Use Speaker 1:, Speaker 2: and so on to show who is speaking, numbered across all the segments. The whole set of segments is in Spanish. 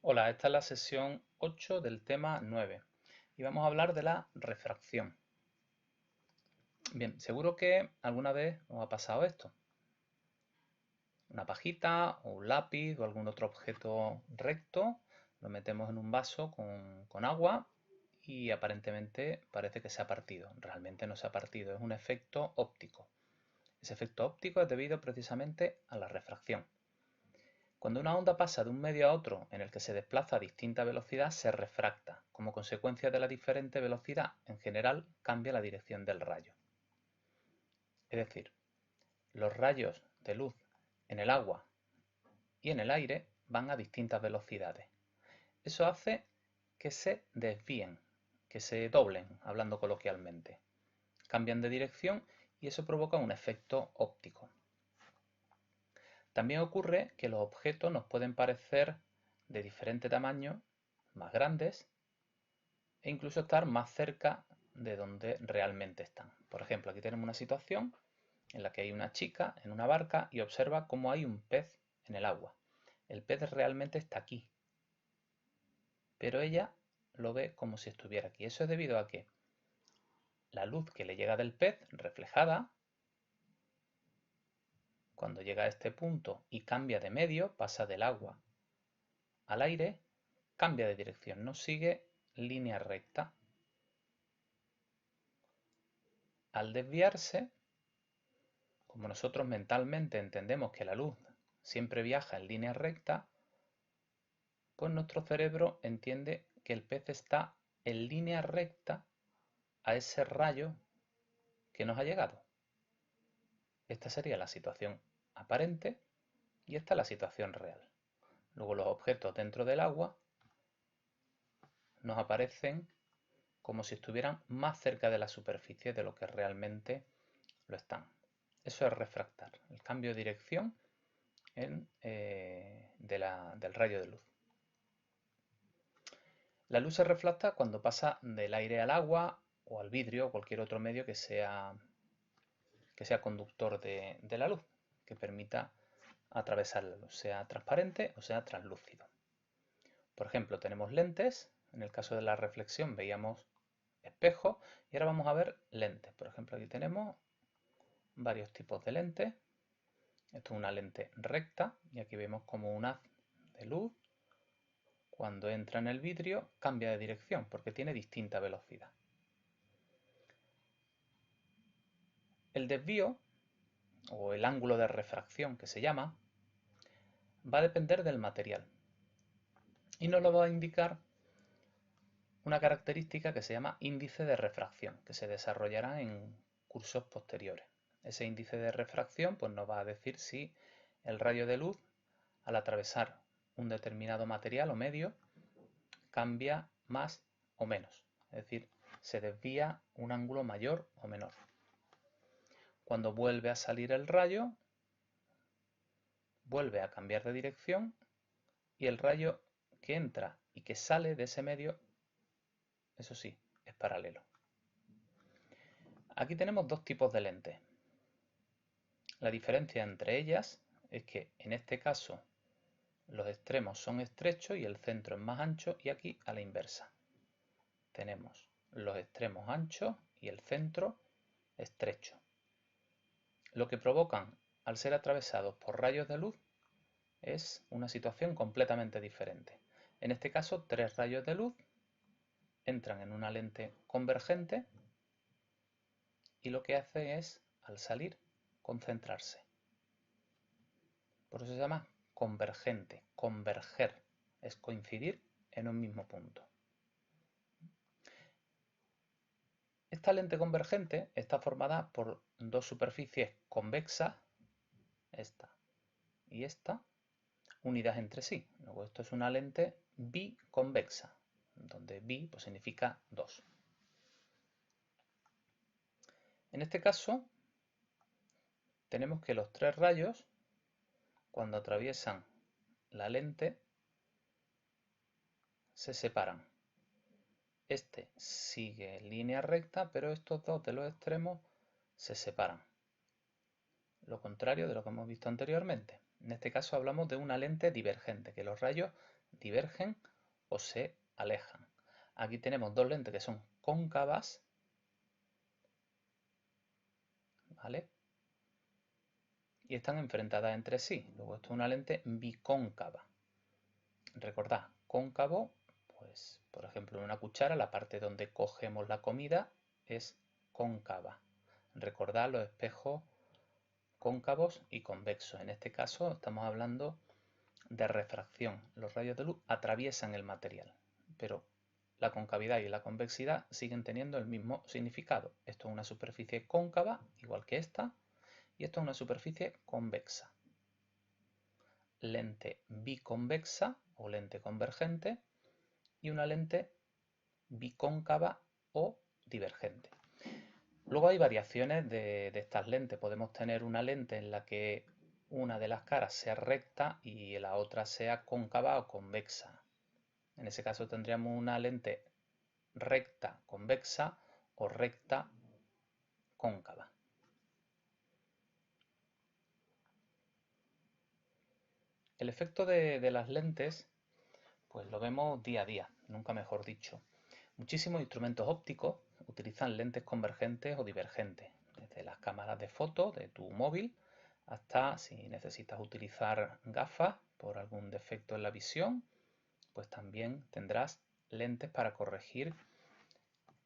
Speaker 1: Hola, esta es la sesión 8 del tema 9 y vamos a hablar de la refracción. Bien, seguro que alguna vez os ha pasado esto. Una pajita o un lápiz o algún otro objeto recto, lo metemos en un vaso con agua y aparentemente parece que se ha partido. Realmente no se ha partido, es un efecto óptico. Ese efecto óptico es debido precisamente a la refracción. Cuando una onda pasa de un medio a otro en el que se desplaza a distinta velocidad, se refracta. Como consecuencia de la diferente velocidad, en general, cambia la dirección del rayo. Es decir, los rayos de luz en el agua y en el aire van a distintas velocidades. Eso hace que se desvíen, que se doblen, hablando coloquialmente. Cambian de dirección y eso provoca un efecto óptico. También ocurre que los objetos nos pueden parecer de diferente tamaño, más grandes, e incluso estar más cerca de donde realmente están. Por ejemplo, aquí tenemos una situación en la que hay una chica en una barca y observa cómo hay un pez en el agua. El pez realmente está aquí, pero ella lo ve como si estuviera aquí. Eso es debido a que la luz que le llega del pez reflejada, cuando llega a este punto y cambia de medio, pasa del agua al aire, cambia de dirección, no sigue línea recta. Al desviarse, como nosotros mentalmente entendemos que la luz siempre viaja en línea recta, pues nuestro cerebro entiende que el pez está en línea recta a ese rayo que nos ha llegado. Esta sería la situación aparente y esta es la situación real. Luego los objetos dentro del agua nos aparecen como si estuvieran más cerca de la superficie de lo que realmente lo están. Eso es refractar, el cambio de dirección del rayo de luz. La luz se refracta cuando pasa del aire al agua o al vidrio o cualquier otro medio que sea conductor de la luz, que permita atravesar la luz, sea transparente o sea translúcido. Por ejemplo, tenemos lentes, en el caso de la reflexión veíamos espejos y ahora vamos a ver lentes. Por ejemplo, aquí tenemos varios tipos de lentes. Esto es una lente recta y aquí vemos como un haz de luz, cuando entra en el vidrio, cambia de dirección porque tiene distinta velocidad. El desvío, o el ángulo de refracción que se llama, va a depender del material y nos lo va a indicar una característica que se llama índice de refracción, que se desarrollará en cursos posteriores. Ese índice de refracción pues, nos va a decir si el rayo de luz, al atravesar un determinado material o medio, cambia más o menos, es decir, se desvía un ángulo mayor o menor. Cuando vuelve a salir el rayo, vuelve a cambiar de dirección y el rayo que entra y que sale de ese medio, eso sí, es paralelo. Aquí tenemos dos tipos de lentes. La diferencia entre ellas es que en este caso los extremos son estrechos y el centro es más ancho, y aquí a la inversa. Tenemos los extremos anchos y el centro estrecho. Lo que provocan al ser atravesados por rayos de luz es una situación completamente diferente. En este caso, tres rayos de luz entran en una lente convergente y lo que hace es, al salir, concentrarse. Por eso se llama convergente, converger, es coincidir en un mismo punto. Esta lente convergente está formada por dos superficies convexas, esta y esta, unidas entre sí. Luego esto es una lente biconvexa, donde bi pues, significa dos. En este caso, tenemos que los tres rayos, cuando atraviesan la lente, se separan. Este sigue en línea recta, pero estos dos de los extremos se separan. Lo contrario de lo que hemos visto anteriormente. En este caso hablamos de una lente divergente, que los rayos divergen o se alejan. Aquí tenemos dos lentes que son cóncavas, ¿vale? Y están enfrentadas entre sí. Luego esto es una lente bicóncava. Recordad, cóncavo, pues por ejemplo en una cuchara la parte donde cogemos la comida es cóncava. Recordad los espejos cóncavos y convexos. En este caso estamos hablando de refracción. Los rayos de luz atraviesan el material, pero la concavidad y la convexidad siguen teniendo el mismo significado. Esto es una superficie cóncava, igual que esta, y esto es una superficie convexa. Lente biconvexa o lente convergente y una lente bicóncava o divergente. Luego hay variaciones de estas lentes. Podemos tener una lente en la que una de las caras sea recta y la otra sea cóncava o convexa. En ese caso tendríamos una lente recta convexa o recta cóncava. El efecto de las lentes, pues lo vemos día a día, nunca mejor dicho. Muchísimos instrumentos ópticos utilizan lentes convergentes o divergentes, desde las cámaras de fotos de tu móvil hasta si necesitas utilizar gafas por algún defecto en la visión, pues también tendrás lentes para corregir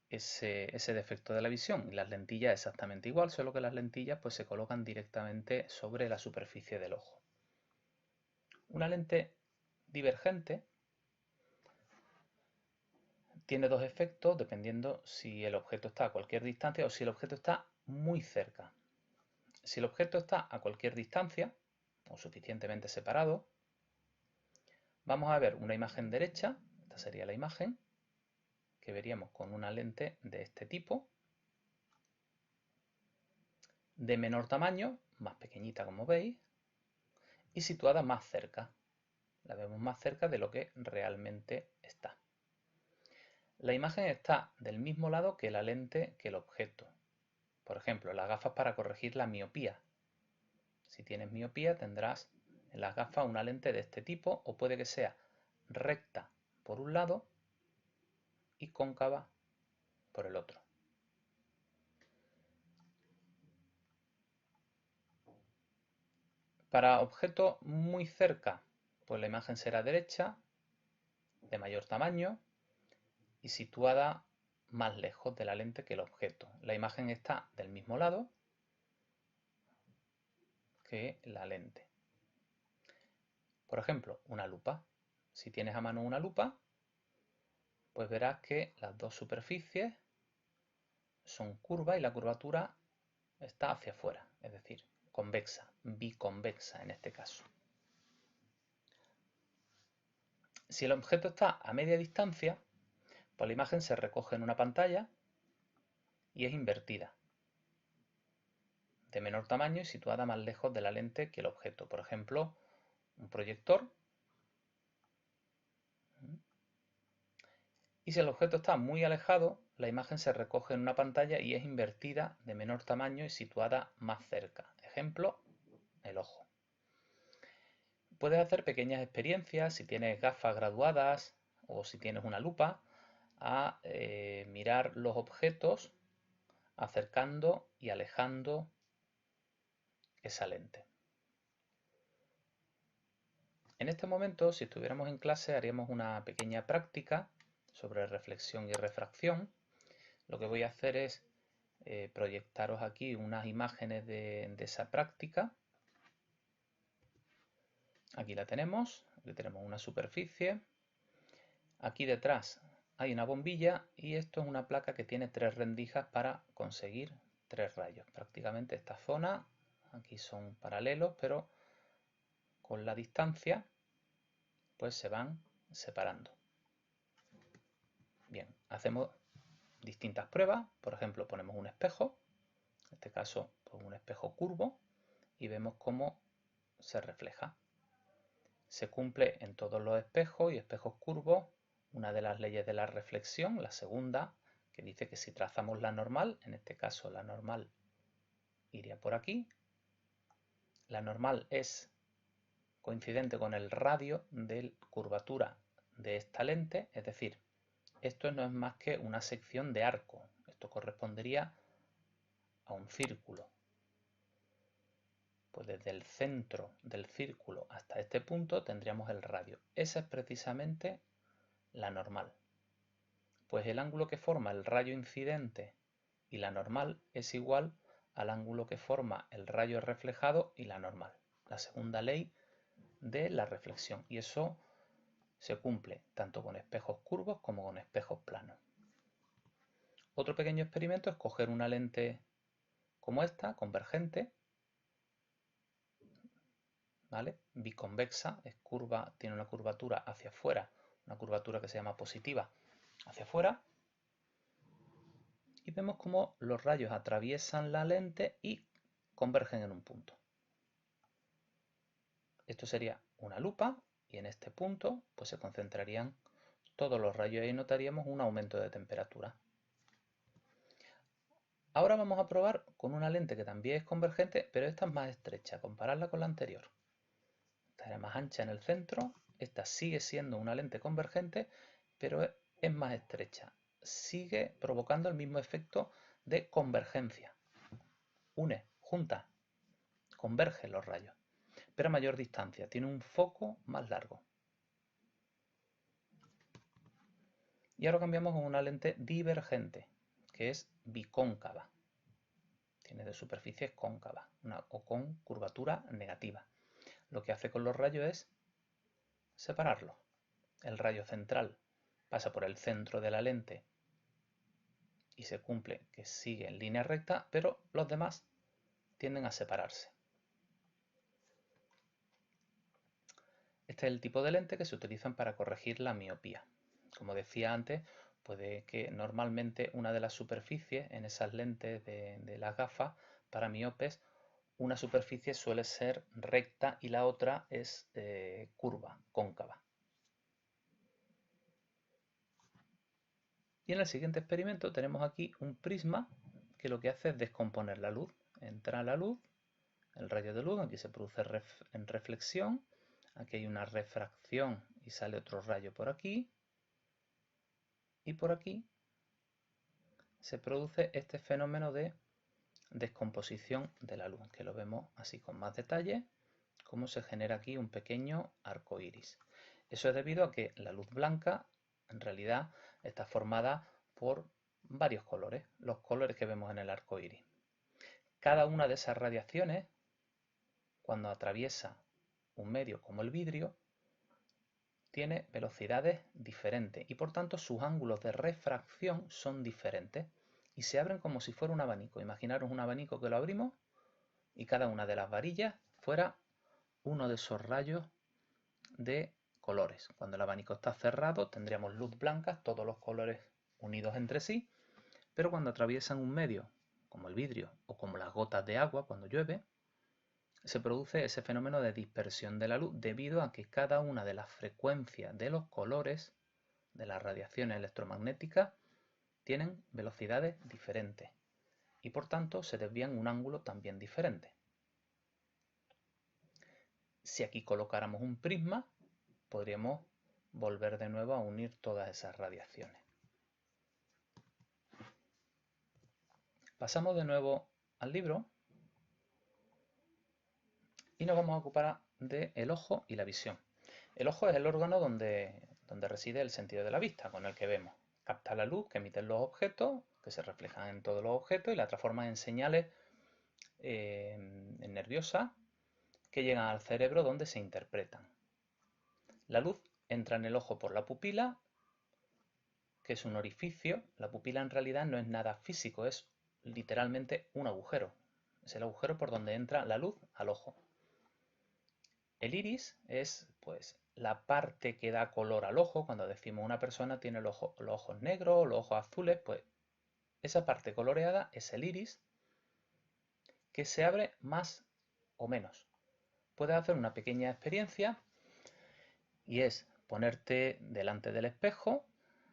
Speaker 1: ese defecto de la visión. Y las lentillas exactamente igual, solo que las lentillas pues se colocan directamente sobre la superficie del ojo. Una lente divergente tiene dos efectos dependiendo si el objeto está a cualquier distancia o si el objeto está muy cerca. Si el objeto está a cualquier distancia o suficientemente separado, vamos a ver una imagen derecha, esta sería la imagen, que veríamos con una lente de este tipo, de menor tamaño, más pequeñita como veis, y situada más cerca. La vemos más cerca de lo que realmente está. La imagen está del mismo lado que la lente que el objeto. Por ejemplo, las gafas para corregir la miopía. Si tienes miopía tendrás en las gafas una lente de este tipo o puede que sea recta por un lado y cóncava por el otro. Para objetos muy cerca, pues la imagen será derecha, de mayor tamaño y situada más lejos de la lente que el objeto. La imagen está del mismo lado que la lente. Por ejemplo, una lupa. Si tienes a mano una lupa, pues verás que las dos superficies son curvas y la curvatura está hacia afuera, es decir, convexa, biconvexa en este caso. Si el objeto está a media distancia, pues la imagen se recoge en una pantalla y es invertida, de menor tamaño y situada más lejos de la lente que el objeto. Por ejemplo, un proyector. Y si el objeto está muy alejado, la imagen se recoge en una pantalla y es invertida de menor tamaño y situada más cerca. Ejemplo, el ojo. Puedes hacer pequeñas experiencias si tienes gafas graduadas o si tienes una lupa a mirar los objetos acercando y alejando esa lente. En este momento, si estuviéramos en clase, haríamos una pequeña práctica sobre reflexión y refracción. Lo que voy a hacer es proyectaros aquí unas imágenes de esa práctica. Aquí la tenemos, aquí tenemos una superficie. Aquí detrás hay una bombilla y esto es una placa que tiene 3 rendijas para conseguir 3 rayos. Prácticamente esta zona, aquí son paralelos, pero con la distancia pues se van separando. Bien, hacemos distintas pruebas. Por ejemplo, ponemos un espejo, en este caso pues un espejo curvo, y vemos cómo se refleja. Se cumple en todos los espejos y espejos curvos una de las leyes de la reflexión, la segunda, que dice que si trazamos la normal, en este caso la normal iría por aquí. La normal es coincidente con el radio de curvatura de esta lente, es decir, esto no es más que una sección de arco, esto correspondería a un círculo. Pues desde el centro del círculo hasta este punto tendríamos el radio. Esa es precisamente la normal. Pues el ángulo que forma el rayo incidente y la normal es igual al ángulo que forma el rayo reflejado y la normal. La segunda ley de la reflexión. Y eso se cumple tanto con espejos curvos como con espejos planos. Otro pequeño experimento es coger una lente como esta, convergente, ¿vale? Biconvexa, es curva, tiene una curvatura hacia afuera, una curvatura que se llama positiva hacia afuera, y vemos cómo los rayos atraviesan la lente y convergen en un punto. Esto sería una lupa y en este punto pues se concentrarían todos los rayos y notaríamos un aumento de temperatura. Ahora vamos a probar con una lente que también es convergente, pero esta es más estrecha, compararla con la anterior. Esta era más ancha en el centro, esta sigue siendo una lente convergente, pero es más estrecha. Sigue provocando el mismo efecto de convergencia. Une, junta, converge los rayos, pero a mayor distancia, tiene un foco más largo. Y ahora cambiamos a una lente divergente, que es bicóncava. Tiene de superficies cóncavas o con curvatura negativa. Lo que hace con los rayos es separarlos. El rayo central pasa por el centro de la lente y se cumple que sigue en línea recta, pero los demás tienden a separarse. Este es el tipo de lente que se utilizan para corregir la miopía. Como decía antes, puede que normalmente una de las superficies en esas lentes de las gafas para miopes, una superficie suele ser recta y la otra es curva, cóncava. Y en el siguiente experimento tenemos aquí un prisma que lo que hace es descomponer la luz. Entra la luz, el rayo de luz, aquí se produce en reflexión, aquí hay una refracción y sale otro rayo por aquí, y por aquí se produce este fenómeno de descomposición de la luz, que lo vemos así con más detalle, cómo se genera aquí un pequeño arco iris. Eso es debido a que la luz blanca en realidad está formada por varios colores, los colores que vemos en el arco iris. Cada una de esas radiaciones, cuando atraviesa un medio como el vidrio, tiene velocidades diferentes y por tanto sus ángulos de refracción son diferentes y se abren como si fuera un abanico. Imaginaros un abanico que lo abrimos y cada una de las varillas fuera uno de esos rayos de colores. Cuando el abanico está cerrado tendríamos luz blanca, todos los colores unidos entre sí, pero cuando atraviesan un medio como el vidrio o como las gotas de agua cuando llueve, se produce ese fenómeno de dispersión de la luz debido a que cada una de las frecuencias de los colores de las radiaciones electromagnéticas tienen velocidades diferentes y por tanto se desvían un ángulo también diferente. Si aquí colocáramos un prisma, podríamos volver de nuevo a unir todas esas radiaciones. Pasamos de nuevo al libro y nos vamos a ocupar del ojo y la visión. El ojo es el órgano donde reside el sentido de la vista, con el que vemos. Capta la luz que emiten los objetos, que se reflejan en todos los objetos y la transforma en señales nerviosas que llegan al cerebro donde se interpretan. La luz entra en el ojo por la pupila, que es un orificio. La pupila en realidad no es nada físico, es literalmente un agujero. Es el agujero por donde entra la luz al ojo. El iris es pues la parte que da color al ojo. Cuando decimos una persona tiene los ojos negros, los ojos azules, pues esa parte coloreada es el iris, que se abre más o menos. Puedes hacer una pequeña experiencia y es ponerte delante del espejo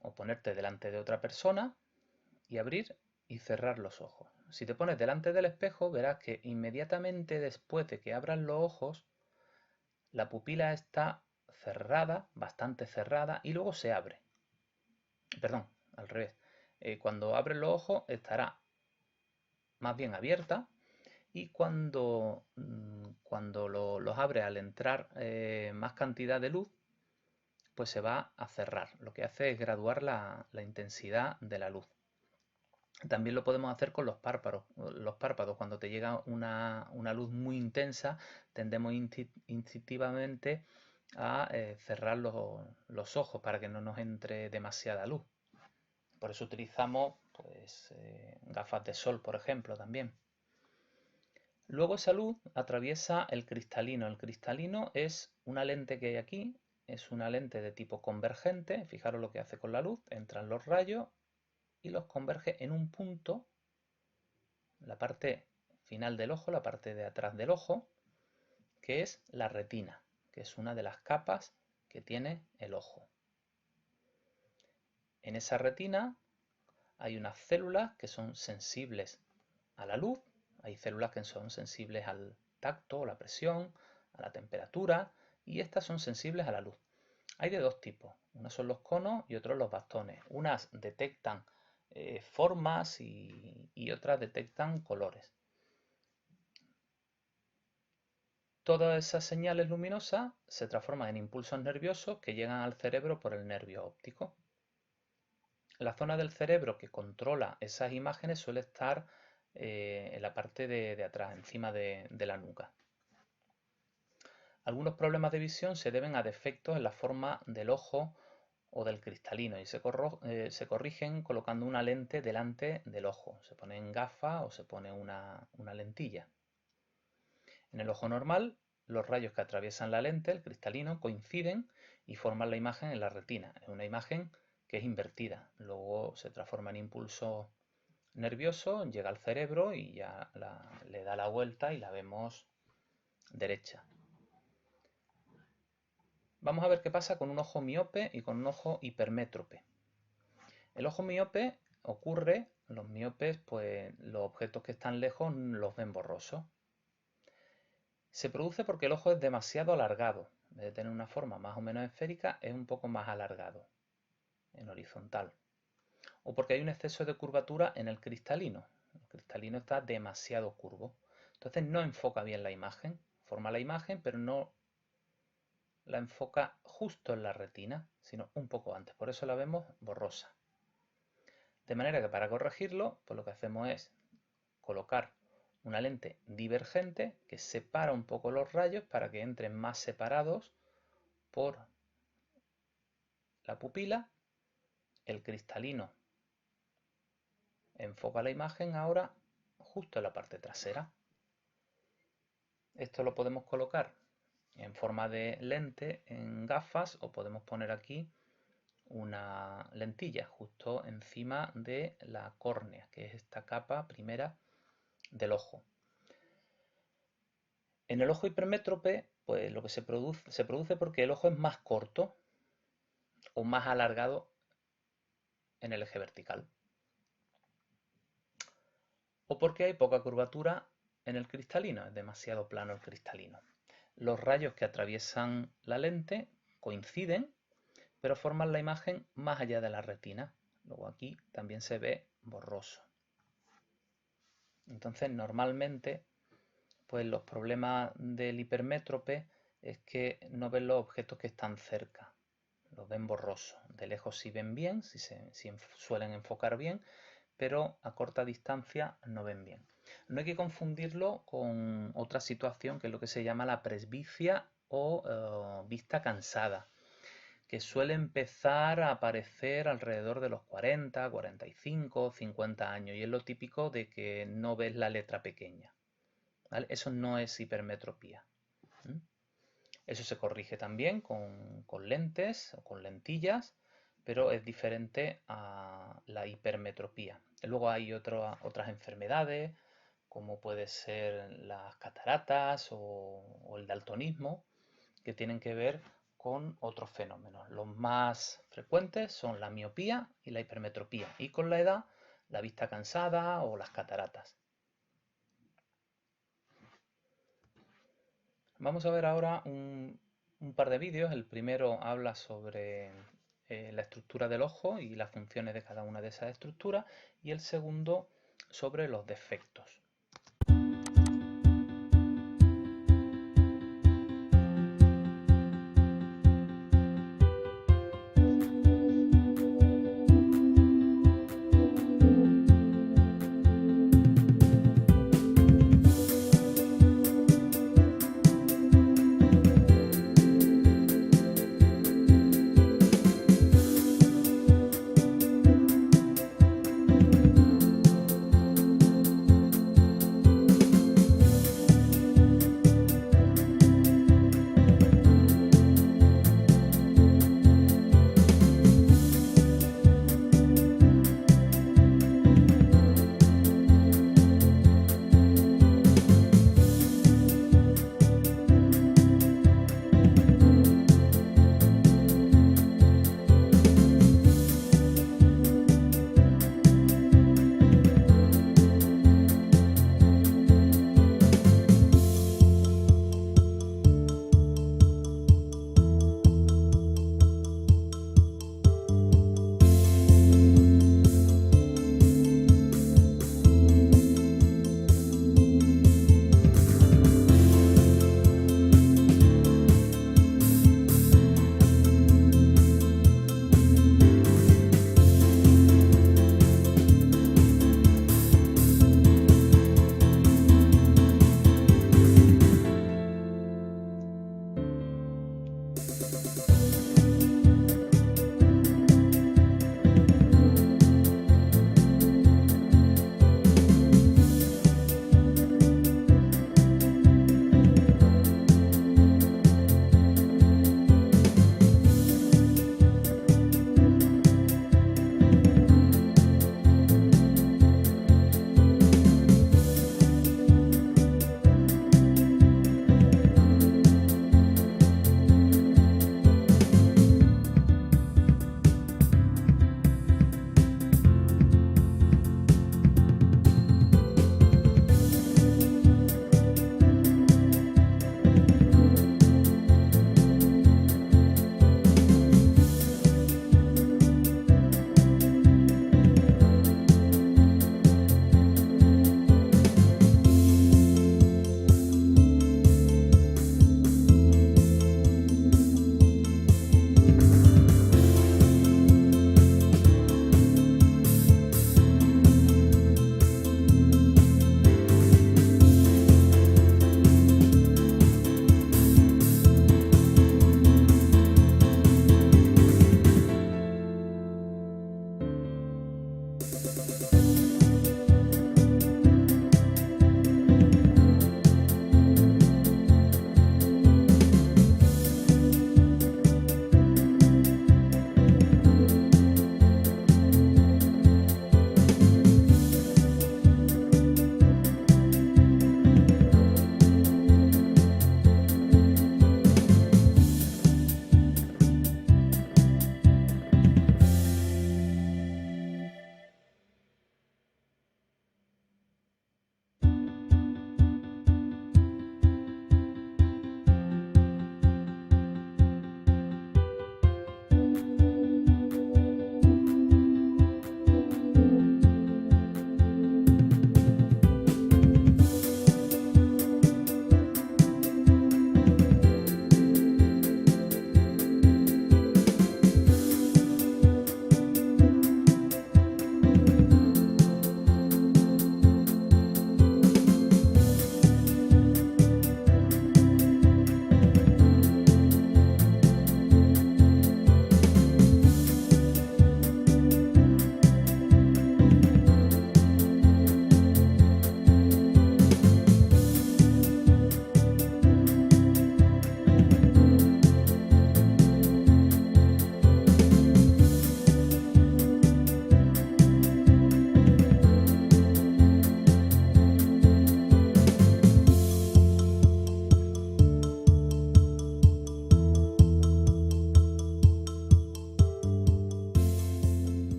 Speaker 1: o ponerte delante de otra persona y abrir y cerrar los ojos. Si te pones delante del espejo verás que inmediatamente después de que abras los ojos, la pupila está cerrada, bastante cerrada, y luego se abre. Perdón, al revés. Cuando abre los ojos estará más bien abierta, y cuando los abre al entrar más cantidad de luz, pues se va a cerrar. Lo que hace es graduar la intensidad de la luz. También lo podemos hacer con los párpados. Cuando te llega una luz muy intensa, tendemos instintivamente a cerrar los ojos para que no nos entre demasiada luz. Por eso utilizamos pues, gafas de sol, por ejemplo, también. Luego esa luz atraviesa el cristalino. El cristalino es una lente que hay aquí, es una lente de tipo convergente. Fijaros lo que hace con la luz. Entran los rayos y los converge en un punto, la parte final del ojo, la parte de atrás del ojo, que es la retina, que es una de las capas que tiene el ojo. En esa retina hay unas células que son sensibles a la luz, hay células que son sensibles al tacto, a la presión, a la temperatura, y estas son sensibles a la luz. Hay de dos tipos, unos son los conos y otros los bastones. Unas detectan formas y otras detectan colores. Todas esas señales luminosas se transforman en impulsos nerviosos que llegan al cerebro por el nervio óptico. La zona del cerebro que controla esas imágenes suele estar en la parte de atrás, encima de la nuca. Algunos problemas de visión se deben a defectos en la forma del ojo o del cristalino y se corrigen colocando una lente delante del ojo. Se ponen gafas o se pone una lentilla. En el ojo normal, los rayos que atraviesan la lente, el cristalino, coinciden y forman la imagen en la retina. Es una imagen que es invertida. Luego se transforma en impulso nervioso, llega al cerebro y ya le da la vuelta y la vemos derecha. Vamos a ver qué pasa con un ojo miope y con un ojo hipermétrope. El ojo miope ocurre, los miopes, pues los objetos que están lejos los ven borrosos. Se produce porque el ojo es demasiado alargado. En vez de tener una forma más o menos esférica, es un poco más alargado, en horizontal. O porque hay un exceso de curvatura en el cristalino. El cristalino está demasiado curvo. Entonces no enfoca bien la imagen. Forma la imagen, pero no la enfoca justo en la retina, sino un poco antes. Por eso la vemos borrosa. De manera que para corregirlo, pues lo que hacemos es colocar una lente divergente que separa un poco los rayos para que entren más separados por la pupila. El cristalino enfoca la imagen ahora justo en la parte trasera. Esto lo podemos colocar en forma de lente en gafas o podemos poner aquí una lentilla justo encima de la córnea, que es esta capa primera del ojo. En el ojo hipermétrope, pues lo que se produce porque el ojo es más corto o más alargado en el eje vertical. O porque hay poca curvatura en el cristalino, es demasiado plano el cristalino. Los rayos que atraviesan la lente coinciden, pero forman la imagen más allá de la retina. Luego aquí también se ve borroso. Entonces, normalmente, pues los problemas del hipermétrope es que no ven los objetos que están cerca, los ven borrosos. De lejos sí ven bien, sí suelen enfocar bien, pero a corta distancia no ven bien. No hay que confundirlo con otra situación que es lo que se llama la presbicia o vista cansada, que suele empezar a aparecer alrededor de los 40, 45, 50 años y es lo típico de que no ves la letra pequeña. ¿Vale? Eso no es hipermetropía. Eso se corrige también con lentes o con lentillas, pero es diferente a la hipermetropía. Luego hay otras enfermedades, como puede ser las cataratas o el daltonismo, que tienen que ver con otros fenómenos. Los más frecuentes son la miopía y la hipermetropía, y con la edad la vista cansada o las cataratas. Vamos a ver ahora un un par de vídeos. El primero habla sobre la estructura del ojo y las funciones de cada una de esas estructuras, y el segundo sobre los defectos.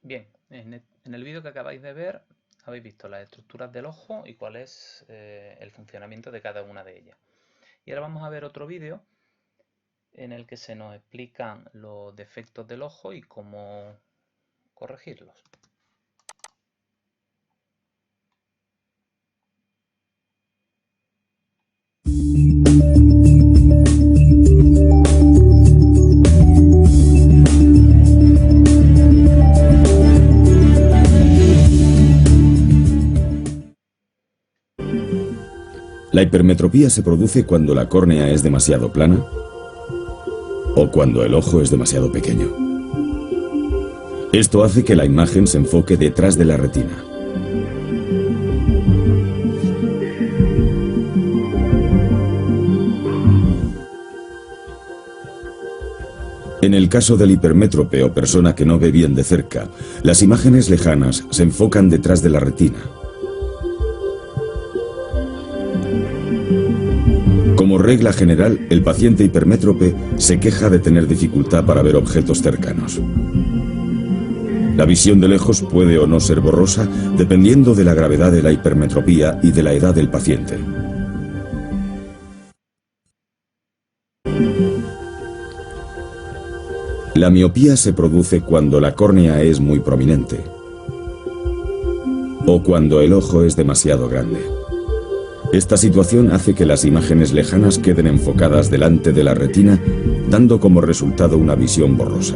Speaker 1: Bien, en el vídeo que acabáis de ver habéis visto las estructuras del ojo y cuál es el funcionamiento de cada una de ellas. Y ahora vamos a ver otro vídeo en el que se nos explican los defectos del ojo y cómo corregirlos.
Speaker 2: La hipermetropía se produce cuando la córnea es demasiado plana o cuando el ojo es demasiado pequeño. Esto hace que la imagen se enfoque detrás de la retina. En el caso del hipermétrope o persona que no ve bien de cerca, las imágenes lejanas se enfocan detrás de la retina. Como regla general, el paciente hipermétrope se queja de tener dificultad para ver objetos cercanos. La visión de lejos puede o no ser borrosa, dependiendo de la gravedad de la hipermetropía y de la edad del paciente. La miopía se produce cuando la córnea es muy prominente o cuando el ojo es demasiado grande. Esta situación hace que las imágenes lejanas queden enfocadas delante de la retina, dando como resultado una visión borrosa.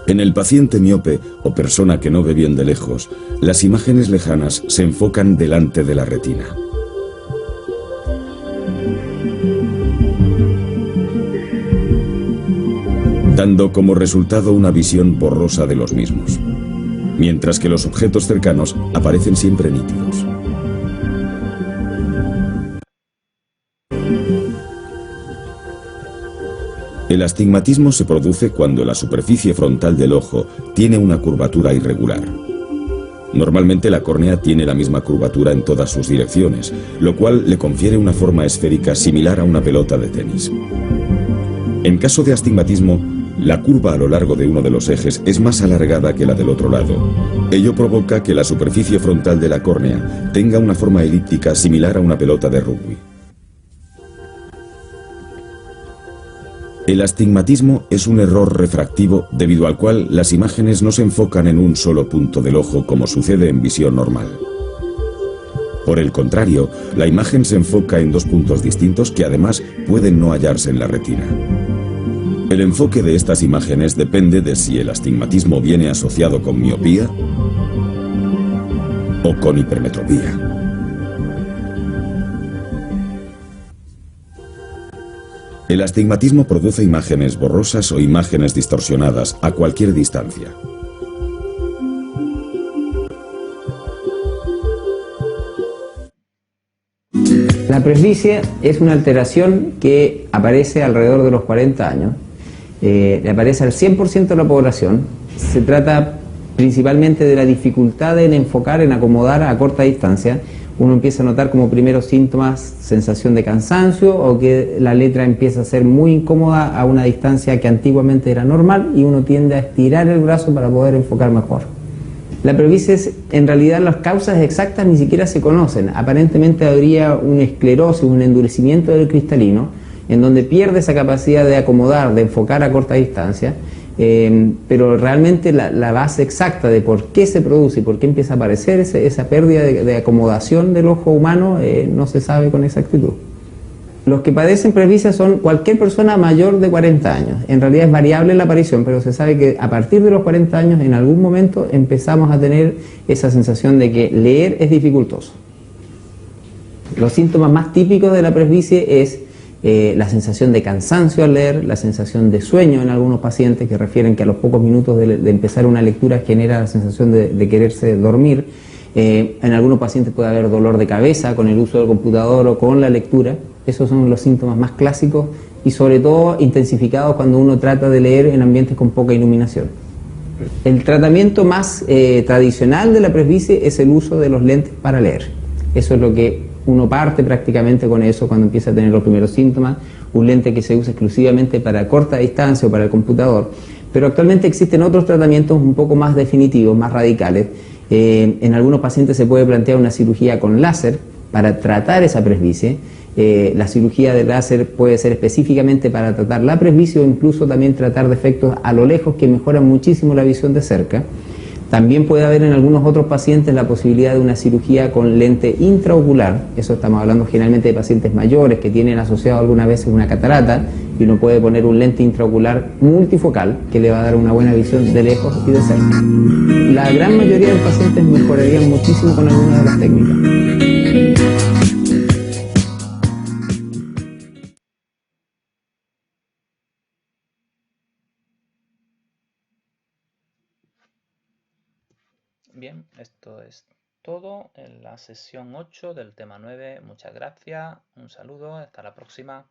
Speaker 2: En el paciente miope o persona que no ve bien de lejos, las imágenes lejanas se enfocan delante de la retina. Dando como resultado una visión borrosa de los mismos, mientras que los objetos cercanos aparecen siempre nítidos. El astigmatismo se produce cuando la superficie frontal del ojo tiene una curvatura irregular. Normalmente la córnea tiene la misma curvatura en todas sus direcciones, lo cual le confiere una forma esférica similar a una pelota de tenis. En caso de astigmatismo, la curva a lo largo de uno de los ejes es más alargada que la del otro lado. Ello provoca que la superficie frontal de la córnea tenga una forma elíptica similar a una pelota de rugby. El astigmatismo es un error refractivo debido al cual las imágenes no se enfocan en un solo punto del ojo como sucede en visión normal. Por el contrario, la imagen se enfoca en dos puntos distintos que además pueden no hallarse en la retina. El enfoque de estas imágenes depende de si el astigmatismo viene asociado con miopía o con hipermetropía. El astigmatismo produce imágenes borrosas o imágenes distorsionadas a cualquier distancia.
Speaker 3: La presbicia es una alteración que aparece alrededor de los 40 años. Le aparece al 100% de la población. Se trata principalmente de la dificultad en enfocar, en acomodar a corta distancia. Uno empieza a notar como primeros síntomas sensación de cansancio o que la letra empieza a ser muy incómoda a una distancia que antiguamente era normal y uno tiende a estirar el brazo para poder enfocar mejor. La presbicia, en realidad las causas exactas ni siquiera se conocen. Aparentemente habría un esclerosis, un endurecimiento del cristalino, en donde pierde esa capacidad de acomodar, de enfocar a corta distancia, pero realmente la base exacta de por qué se produce y por qué empieza a aparecer esa pérdida de acomodación del ojo humano no se sabe con exactitud. Los que padecen presbicia son cualquier persona mayor de 40 años. En realidad es variable la aparición, pero se sabe que a partir de los 40 años en algún momento empezamos a tener esa sensación de que leer es dificultoso. Los síntomas más típicos de la presbicia es la sensación de cansancio al leer, la sensación de sueño en algunos pacientes que refieren que a los pocos minutos de empezar una lectura genera la sensación de quererse dormir. En algunos pacientes puede haber dolor de cabeza con el uso del computador o con la lectura. Esos son los síntomas más clásicos y sobre todo intensificados cuando uno trata de leer en ambientes con poca iluminación. El tratamiento más tradicional de la presbicia es el uso de los lentes para leer. Eso es lo que uno parte prácticamente con eso cuando empieza a tener los primeros síntomas, un lente que se usa exclusivamente para corta distancia o para el computador. Pero actualmente existen otros tratamientos un poco más definitivos, más radicales, En algunos pacientes se puede plantear una cirugía con láser para tratar esa presbicie. La cirugía de láser puede ser específicamente para tratar la presbicie o incluso también tratar defectos a lo lejos que mejoran muchísimo la visión de cerca. También puede haber en algunos otros pacientes la posibilidad de una cirugía con lente intraocular. Eso estamos hablando generalmente de pacientes mayores que tienen asociado alguna vez una catarata y uno puede poner un lente intraocular multifocal que le va a dar una buena visión de lejos y de cerca. La gran mayoría de los pacientes mejorarían muchísimo con alguna de las técnicas.
Speaker 1: Bien, esto es todo en la sesión 8 del tema 9. Muchas gracias, un saludo, hasta la próxima.